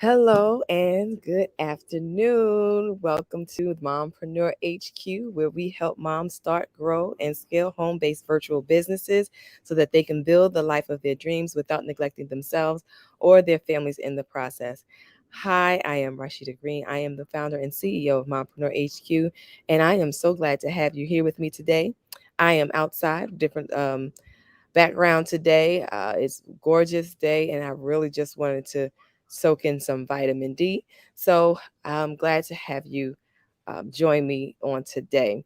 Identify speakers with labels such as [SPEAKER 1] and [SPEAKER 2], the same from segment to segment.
[SPEAKER 1] Hello and good afternoon. Welcome to Mompreneur HQ, where we help moms start, grow, and scale home based virtual businesses so that they can build the life of their dreams without neglecting themselves or their families in the process. Hi, I am Rashida Green. I am the founder and CEO of Mompreneur HQ, and I am so glad to have you here with me today. I am outside, different background today. It's a gorgeous day, and I really just wanted to soak in some vitamin D. So I'm glad to have you join me on today.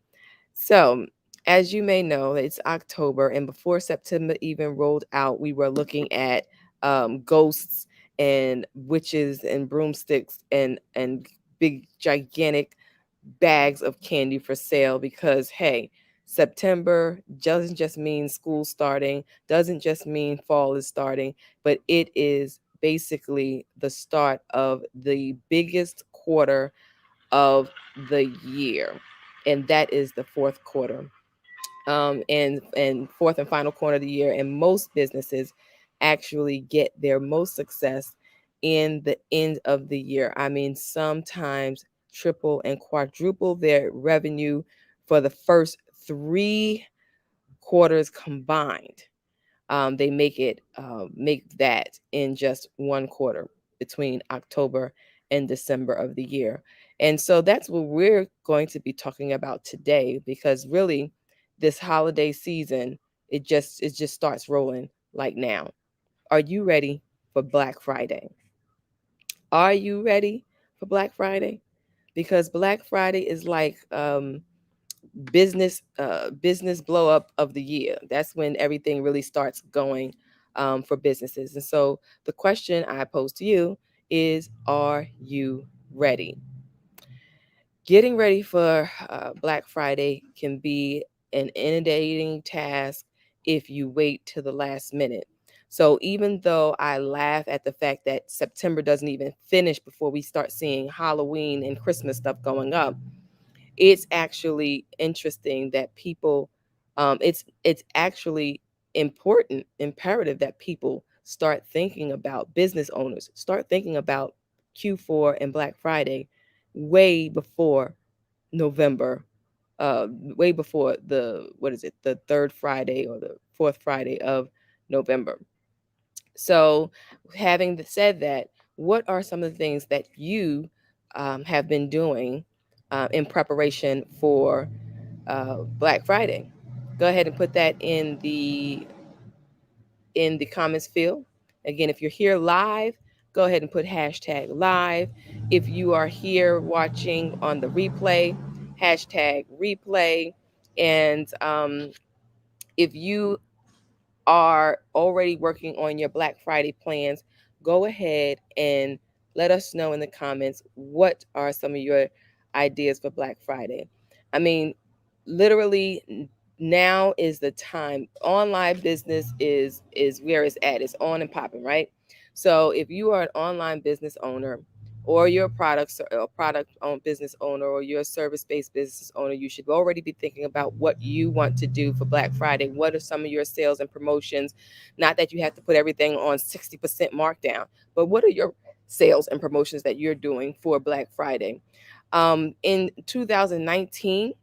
[SPEAKER 1] So, as you may know, it's October, and before September even rolled out, we were looking at ghosts and witches and broomsticks and big gigantic bags of candy for sale because hey, September doesn't just mean school starting, doesn't just mean fall is starting, but it is basically the start of the biggest quarter of the year, and that is the fourth quarter. And fourth and final quarter of the year, and most businesses actually get their most success in the end of the year. I mean, sometimes triple and quadruple their revenue for the first three quarters combined. They make that in just one quarter between October and December of the year. And so that's what we're going to be talking about today, because really this holiday season, it just starts rolling like now. Are you ready for Black Friday? Are you ready for Black Friday? Because Black Friday is like business blow up of the year. That's when everything really starts going for businesses. And so the question I pose to you is, are you ready? Getting ready for Black Friday can be an inundating task if you wait to the last minute. So even though I laugh at the fact that September doesn't even finish before we start seeing Halloween and Christmas stuff going up, it's actually interesting that people it's actually important, imperative that people start thinking about, business owners start thinking about Q4 and Black Friday way before November, way before the, what is it, the third Friday or the fourth Friday of November. So, having said that, what are some of the things that you have been doing in preparation for Black Friday? Go ahead and put that in the comments field. Again, if you're here live, go ahead and put hashtag live. If you are here watching on the replay, hashtag replay. And if you are already working on your Black Friday plans, go ahead and let us know in the comments what are some of your ideas for Black Friday. I mean, literally now is the time. Online business is where it's at. It's on and popping, right? So if you are an online business owner, or you're a product owned business owner, or you're a service based business owner, you should already be thinking about what you want to do for Black Friday. What are some of your sales and promotions? Not that you have to put everything on 60% markdown, but what are your sales and promotions that you're doing for Black Friday? In 2019,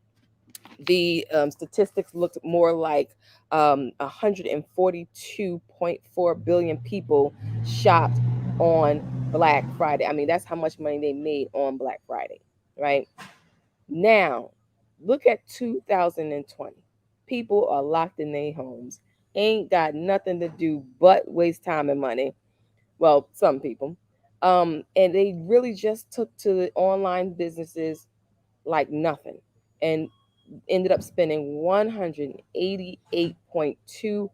[SPEAKER 1] the statistics looked more like 142.4 billion people shopped on Black Friday. I mean, that's how much money they made on Black Friday, right? Now, look at 2020. People are locked in their homes, ain't got nothing to do but waste time and money. Well, some people. And they really just took to the online businesses like nothing, and ended up spending $188.2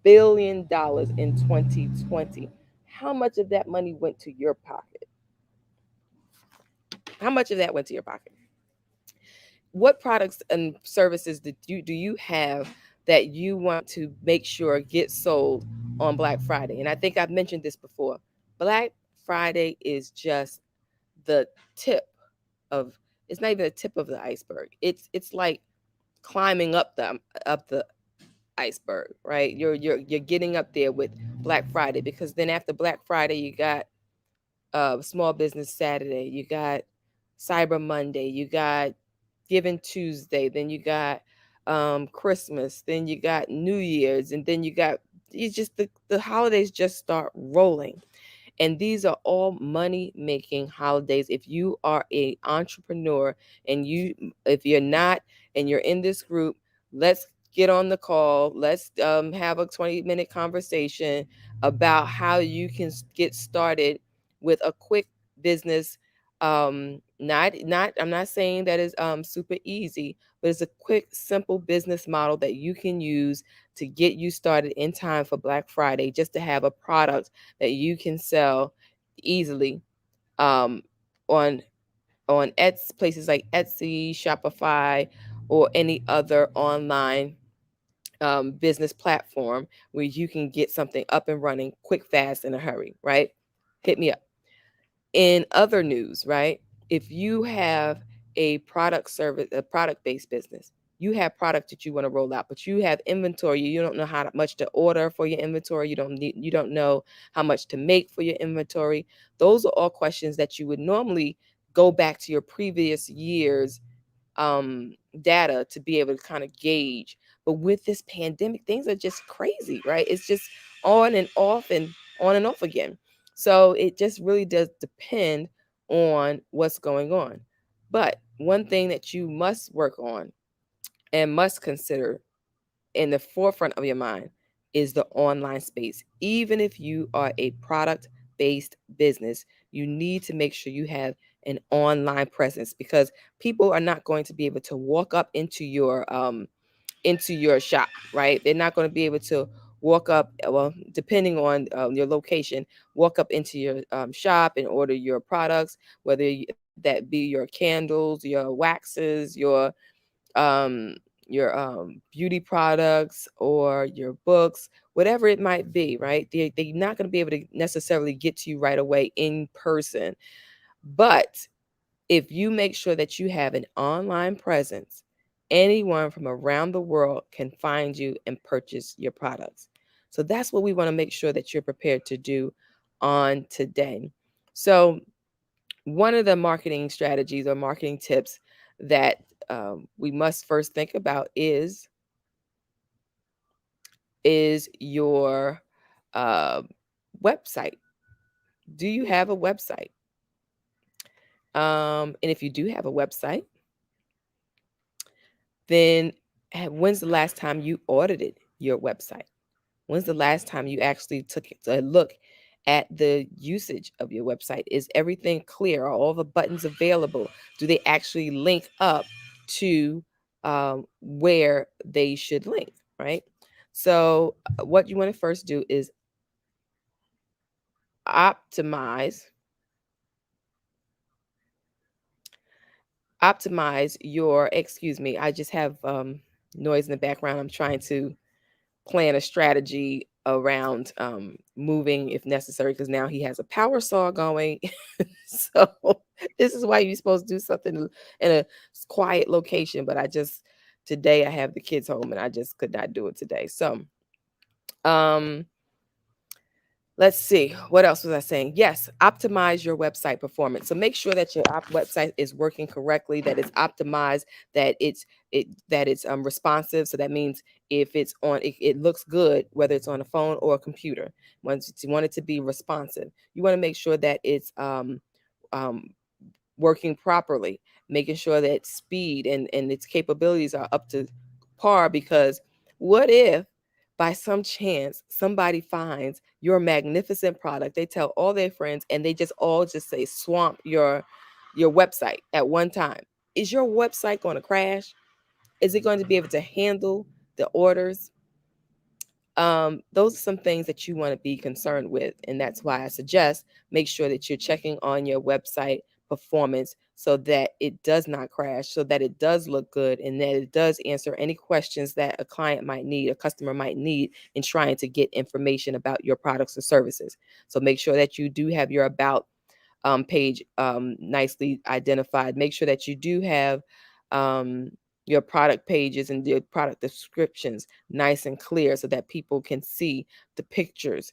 [SPEAKER 1] billion in 2020. How much of that money went to your pocket? How much of that went to your pocket? What products and services do you have that you want to make sure get sold on Black Friday? And I think I've mentioned this before. Black Friday is just the tip of, it's not even the tip of the iceberg. It's like climbing up the iceberg, right? You're getting up there with Black Friday, because then after Black Friday you got Small Business Saturday, you got Cyber Monday, you got Giving Tuesday, then you got Christmas, then you got New Year's, and then you just the holidays just start rolling. And these are all money making holidays. If you are a entrepreneur and if you're not, and you're in this group, let's get on the call. Let's have a 20-minute conversation about how you can get started with a quick business. Not I'm not saying that is super easy, but it's a quick, simple business model that you can use to get you started in time for Black Friday, just to have a product that you can sell easily um, on Etsy, places like Etsy, Shopify, or any other online business platform where you can get something up and running quick, fast, in a hurry, right? Hit me up. In other news, right? If you have a a product-based business, you have product that you want to roll out, but you have inventory. You don't know how much to order for your inventory. You don't know how much to make for your inventory. Those are all questions that you would normally go back to your previous year's data to be able to kind of gauge. But with this pandemic, things are just crazy, right? It's just on and off and on and off again. So it just really does depend on what's going on. But one thing that you must work on and must consider in the forefront of your mind is the online space. Even if you are a product based business, you need to make sure you have an online presence, because people are not going to be able to walk up into your shop, right? They're not going to be able to walk up, well, depending on your location, walk up into your shop and order your products, whether that be your candles, your waxes, um, your beauty products, or your books, whatever it might be, right? They're not going to be able to necessarily get to you right away in person. But if you make sure that you have an online presence, anyone from around the world can find you and purchase your products. So that's what we want to make sure that you're prepared to do on today. So one of the marketing strategies or marketing tips that we must first think about is your uh, website. Do you have a website? And if you do have a website, then when's the last time you audited your website? When's the last time you actually took a look at the usage of your website? Is everything clear? Are all the buttons available? Do they actually link up to where they should link, right? So what you want to first do is optimize your, excuse me, I just have noise in the background. I'm trying to plan a strategy around moving if necessary, because now he has a power saw going. So this is why you're supposed to do something in a quiet location, but today I have the kids home and I just could not do it today. So um let's see, what else was I saying? Yes, optimize your website performance. So make sure that your website is working correctly, that it's optimized, that it's responsive. So that means if it's on, it looks good, whether it's on a phone or a computer. Once you want it to be responsive, you want to make sure that it's um, working properly, making sure that speed and its capabilities are up to par. Because what if by some chance somebody finds your magnificent product, they tell all their friends, and they just all just say swamp your website at one time? Is your website going to crash? Is it going to be able to handle the orders? Those are some things that you want to be concerned with. And that's why I suggest make sure that you're checking on your website performance so that it does not crash, so that it does look good, and that it does answer any questions that a client might need, a customer might need in trying to get information about your products or services. So make sure that you do have your about page nicely identified. Make sure that you do have um, your product pages and your product descriptions nice and clear so that people can see the pictures.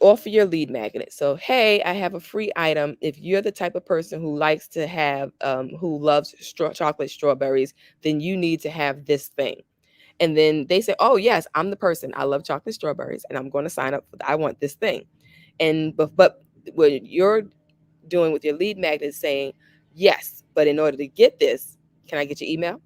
[SPEAKER 1] offer your lead magnet. So, hey, I have a free item. If you're the type of person who likes to have, who loves chocolate strawberries, then you need to have this thing. And then they say, oh, yes, I'm the person. I love chocolate strawberries and I'm going to sign up for I want this thing. And, but what you're doing with your lead magnet is saying, yes, but in order to get this, can I get your email?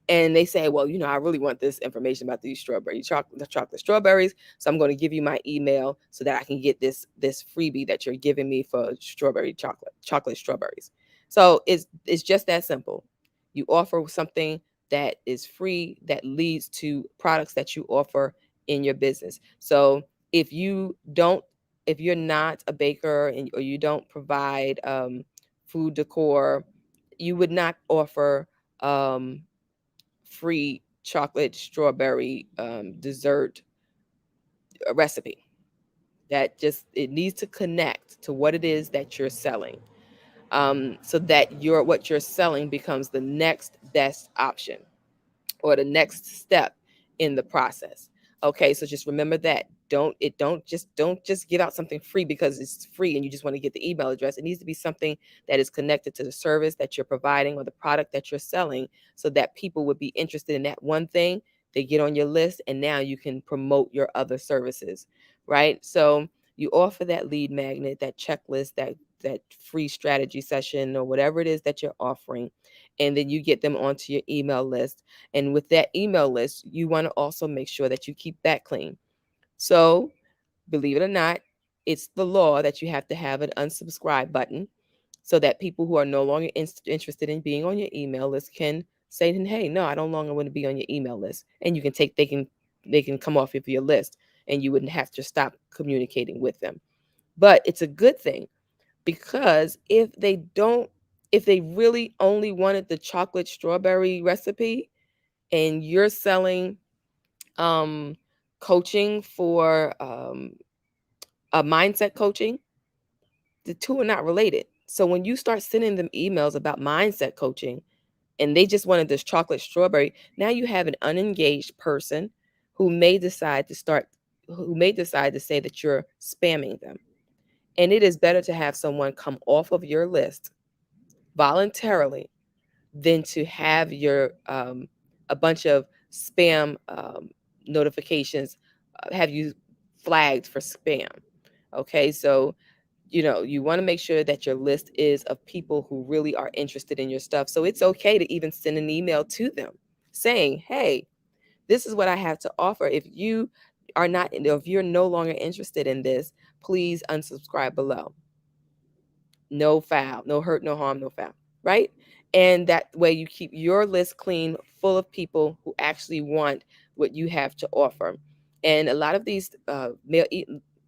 [SPEAKER 1] And they say, well, I really want this information about these chocolate strawberries. So I'm going to give you my email so that I can get this freebie that you're giving me for chocolate strawberries. So it's just that simple. You offer something that is free that leads to products that you offer in your business. So if you're not a baker or you don't provide food decor, you would not offer free chocolate strawberry dessert recipe. That just, it needs to connect to what it is that you're selling, so that what you're selling becomes the next best option or the next step in the process. Okay, so just remember that. Don't just give out something free because it's free and you just want to get the email address. It needs to be something that is connected to the service that you're providing or the product that you're selling, so that people would be interested in that one thing. They get on your list and now you can promote your other services, right? So you offer that lead magnet, that checklist, that free strategy session or whatever it is that you're offering, and then you get them onto your email list. And with that email list, you want to also make sure that you keep that clean. So, believe it or not, it's the law that you have to have an unsubscribe button, so that people who are no longer interested in being on your email list can say, hey, no, I no longer want to be on your email list. And you can they can come off of your list and you wouldn't have to stop communicating with them. But it's a good thing, because if they really only wanted the chocolate strawberry recipe and you're selling um, coaching for a mindset coaching, the two are not related. So when you start sending them emails about mindset coaching and they just wanted this chocolate strawberry, now you have an unengaged person who may decide to say that you're spamming them. And it is better to have someone come off of your list voluntarily than to have your a bunch of spam notifications have you flagged for spam. Okay, so you want to make sure that your list is of people who really are interested in your stuff. So it's okay to even send an email to them saying, hey, this is what I have to offer. If you're no longer interested in this, please unsubscribe below. No foul, no hurt, no harm, no foul, right? And that way you keep your list clean, full of people who actually want what you have to offer. And a lot of these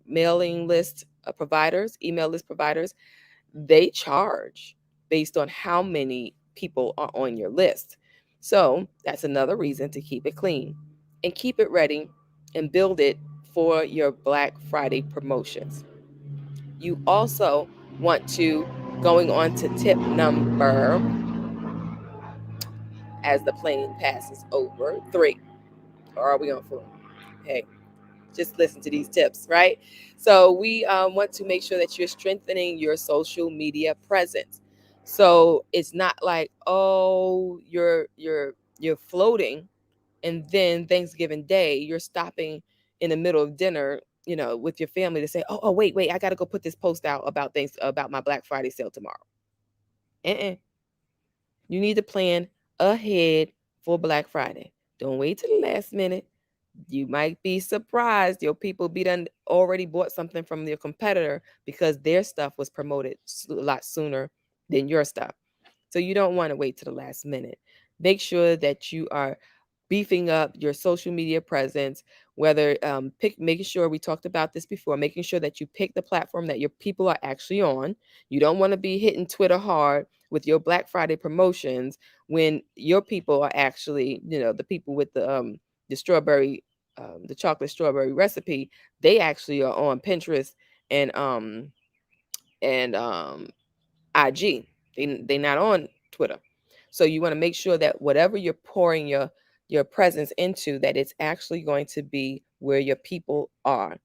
[SPEAKER 1] mailing list providers, email list providers, they charge based on how many people are on your list. So that's another reason to keep it clean and keep it ready and build it for your Black Friday promotions. You also want to, going on to tip number, as the plane passes over, 3. Or are we on 4? Hey, just listen to these tips, right? So we want to make sure that you're strengthening your social media presence. So it's not like, oh, you're floating, and then Thanksgiving Day you're stopping in the middle of dinner, with your family, to say, oh, wait, I got to go put this post out about my Black Friday sale tomorrow. Uh-uh. You need to plan ahead for Black Friday. Don't wait till the last minute. You might be surprised your people be done already bought something from your competitor because their stuff was promoted a lot sooner than your stuff. So you don't want to wait to the last minute. Make sure that you are beefing up your social media presence, whether making sure, we talked about this before, making sure that you pick the platform that your people are actually on. You don't want to be hitting Twitter hard with your Black Friday promotions when your people are actually, the people with the chocolate strawberry recipe, they actually are on Pinterest and IG. They not on Twitter. So you want to make sure that whatever you're pouring your presence into, that it's actually going to be where your people are.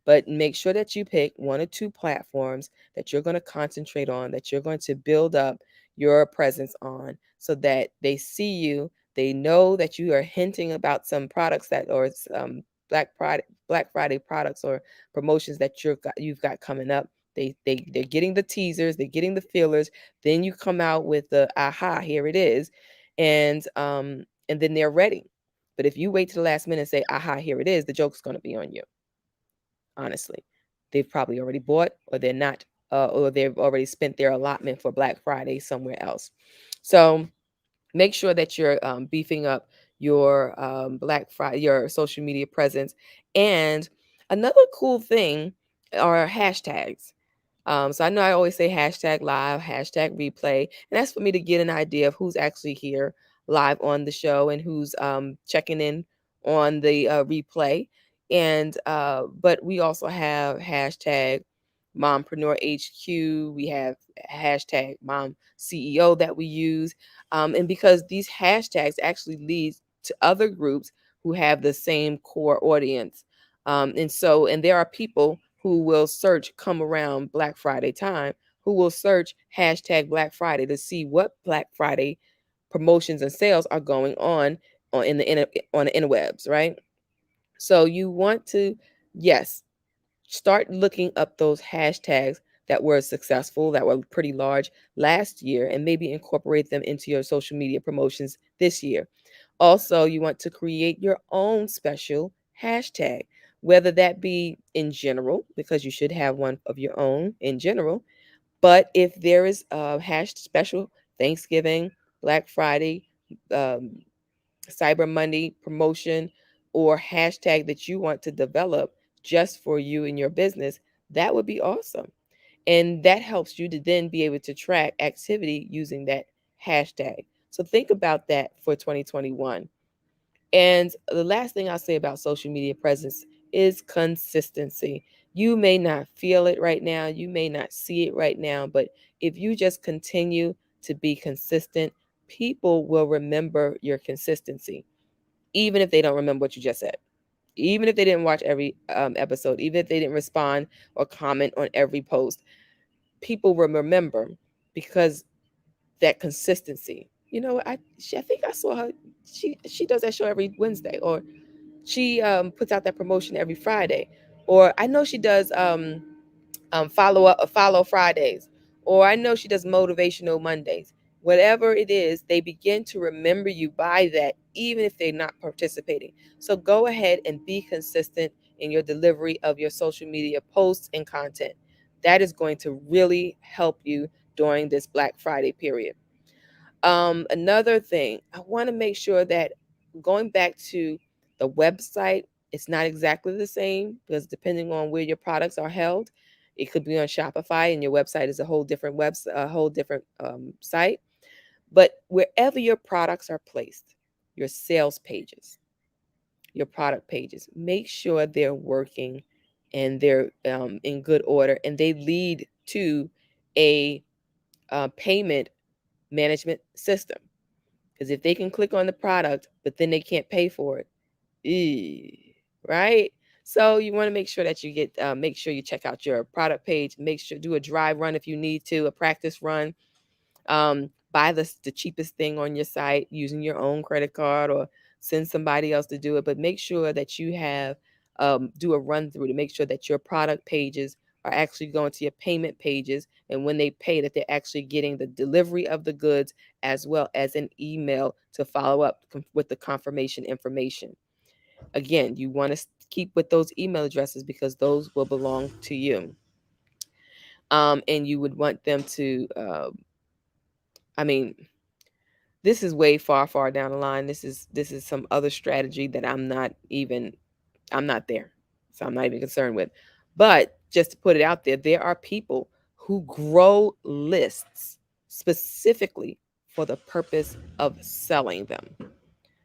[SPEAKER 1] But make sure that you pick one or two platforms that you're going to concentrate on, that you're going to build up your presence on, so that they see you, they know that you are hinting about some products that, or Black Friday products or promotions that you've got coming up. They're getting the teasers, they're getting the feelers. Then you come out with the aha, here it is, and then they're ready. But if you wait to the last minute and say aha, here it is, the joke's going to be on you. Honestly, they've probably already bought, or they're not, or they've already spent their allotment for Black Friday somewhere else. So make sure that you're beefing up your Black Friday, your social media presence. And another cool thing are hashtags. So I know I always say hashtag live, hashtag replay, and that's for me to get an idea of who's actually here live on the show and who's checking in on the replay. And but we also have hashtag Mompreneur HQ. We have hashtag Mom CEO that we use, and because these hashtags actually lead to other groups who have the same core audience. And there are people who will search come around Black Friday time, who will search hashtag Black Friday to see what Black Friday promotions and sales are going on on the interwebs, right? So you want to, yes, start looking up those hashtags that were successful, that were pretty large last year, and maybe incorporate them into your social media promotions this year. Also, you want to create your own special hashtag, whether that be in general, because you should have one of your own in general. But if there is a hash special Thanksgiving, Black Friday, um, Cyber Monday promotion, or hashtag that you want to develop just for you and your business, that would be awesome. And that helps you to then be able to track activity using that hashtag. So think about that for 2021. And the last thing I'll say about social media presence is consistency. You may not feel it right now, you may not see it right now, but if you just continue to be consistent, people will remember your consistency, even if they don't remember what you just said, even if they didn't watch every episode, even if they didn't respond or comment on every post. People will remember because that consistency. You know, I think I saw her. She does that show every Wednesday, or she puts out that promotion every Friday, or I know she does follow Fridays, or I know she does motivational Mondays. Whatever it is, they begin to remember you by that, even if they're not participating. So go ahead and be consistent in your delivery of your social media posts and content. That is going to really help you during this Black Friday period. Another thing, I want to make sure that going back to the website, it's not exactly the same, because depending on where your products are held, it could be on Shopify and your website is a whole different a whole different site. But wherever your products are placed, your sales pages, your product pages, make sure they're working and they're in good order, and they lead to a payment management system. Because if they can click on the product, but then they can't pay for it, right? So you want to make sure that you make sure you check out your product page. Make sure do a dry run if you need to, a practice run. Buy the cheapest thing on your site using your own credit card, or send somebody else to do it. But make sure that you have do a run through to make sure that your product pages are actually going to your payment pages, and when they pay, that they're actually getting the delivery of the goods as well as an email to follow up with the confirmation information. Again, you want to keep with those email addresses because those will belong to you. And you would want them to I mean, this is way far down the line. This is some other strategy that I'm not there. So I'm not even concerned with. But just to put it out there, there are people who grow lists specifically for the purpose of selling them.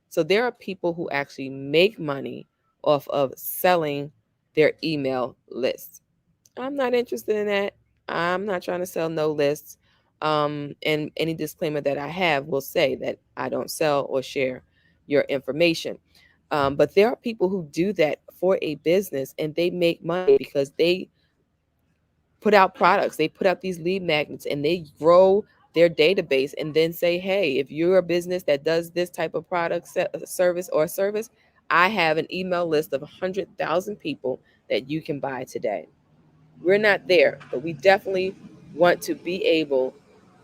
[SPEAKER 1] So there are people who actually make money off of selling their email lists. I'm not interested in that. I'm not trying to sell no lists. And any disclaimer that I have will say that I don't sell or share your information. But there are people who do that for a business and they make money because they put out products, they put out these lead magnets and they grow their database and then say, hey, if you're a business that does this type of product, service, I have an email list of 100,000 people that you can buy today. We're not there, but we definitely want to be able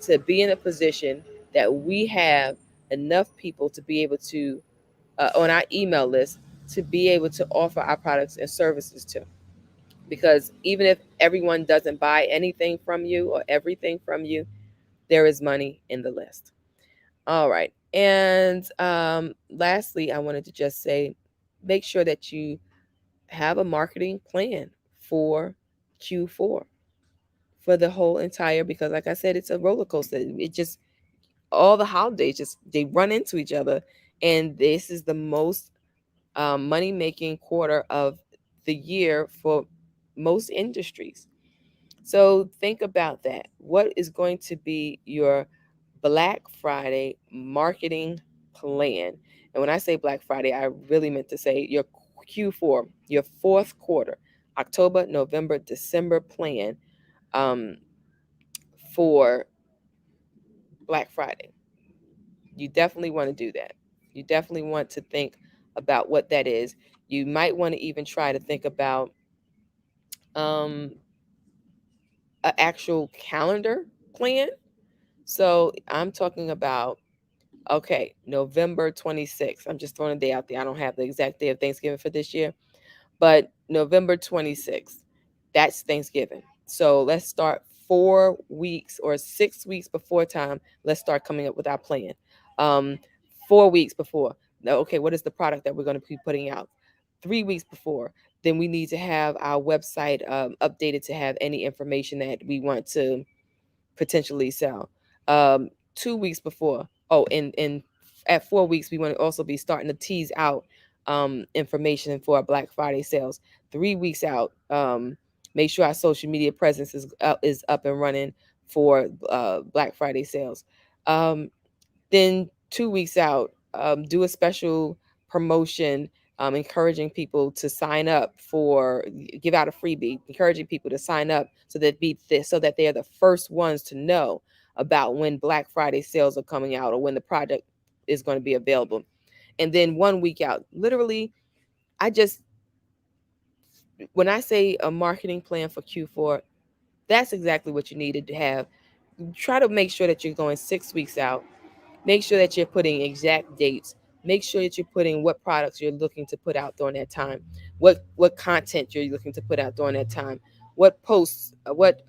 [SPEAKER 1] to be in a position that we have enough people to be able to, on our email list, to be able to offer our products and services to. Because even if everyone doesn't buy anything from you or everything from you, there is money in the list. All right. And lastly, I wanted to just say, make sure that you have a marketing plan for Q4 for the whole entire, because like I said, it's a roller coaster. It just, all the holidays just, they run into each other. And this is the most money making quarter of the year for most industries. So think about that. What is going to be your Black Friday marketing plan? And when I say Black Friday, I really meant to say your Q4, your fourth quarter, October, November, December plan for Black Friday. You definitely want to do that. You definitely want to think about what that is. You might want to even try to think about um, an actual calendar plan. So I'm talking about, okay, November 26th. I'm just throwing a day out there. I don't have the exact day of Thanksgiving for this year, but November 26th, that's Thanksgiving. So let's start 4 weeks or 6 weeks before time. Let's start coming up with our plan. Um, 4 weeks before. Now, okay, what is the product that we're going to be putting out? 3 weeks before, then we need to have our website updated to have any information that we want to potentially sell. 2 weeks before. Oh, and at 4 weeks, we want to also be starting to tease out information for our Black Friday sales. 3 weeks out, make sure our social media presence is up and running for Black Friday sales. Then 2 weeks out, do a special promotion, encouraging people to sign up for, give out a freebie, encouraging people to sign up so that so that they are the first ones to know about when Black Friday sales are coming out or when the product is going to be available. And then 1 week out, literally, I just, when I say a marketing plan for Q4, that's exactly what you needed to have. Try to make sure that you're going 6 weeks out. Make sure that you're putting exact dates. Make sure that you're putting what products you're looking to put out during that time, what content you're looking to put out during that time, what posts, what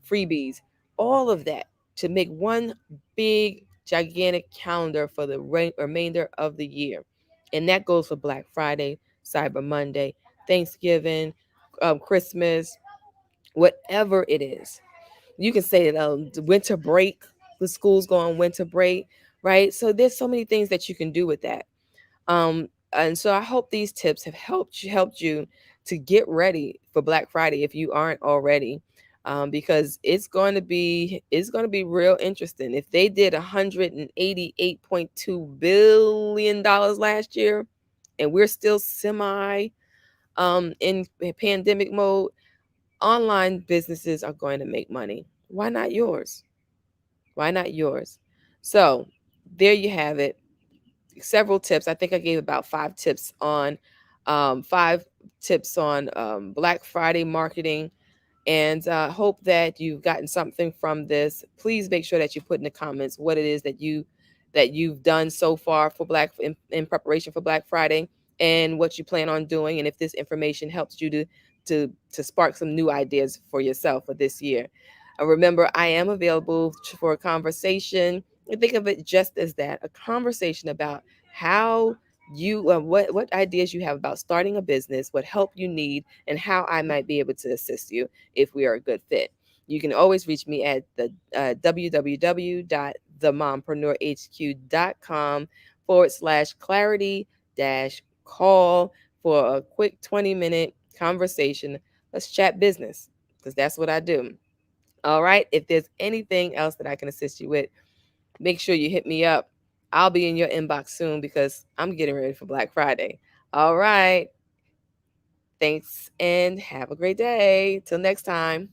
[SPEAKER 1] freebies, all of that, to make one big gigantic calendar for the remainder of the year. And that goes for Black Friday, Cyber Monday, Thanksgiving, Christmas, whatever it is. You can say it, winter break, the schools go on winter break, right? So there's so many things that you can do with that. And so I hope these tips have helped you to get ready for Black Friday if you aren't already. Because it's going to be real interesting. If they did $188.2 billion last year, and we're still semi in pandemic mode, online businesses are going to make money. Why not yours? Why not yours? So there you have it. Several tips. I think I gave about 5 tips on 5 tips on Black Friday marketing, and hope that you've gotten something from this. Please make sure that you put in the comments what it is that you've done so far for in preparation for Black Friday, and what you plan on doing, and if this information helps you to spark some new ideas for yourself for this year. Remember, I am available for a conversation. And think of it just as that, a conversation about how you what ideas you have about starting a business, what help you need, and how I might be able to assist you if we are a good fit. You can always reach me at the www.themompreneurhq.com/clarity call for a quick 20-minute conversation. Let's chat business, because that's what I do. All right. If there's anything else that I can assist you with, make sure you hit me up. I'll be in your inbox soon because I'm getting ready for Black Friday. All right. Thanks and have a great day. Till next time.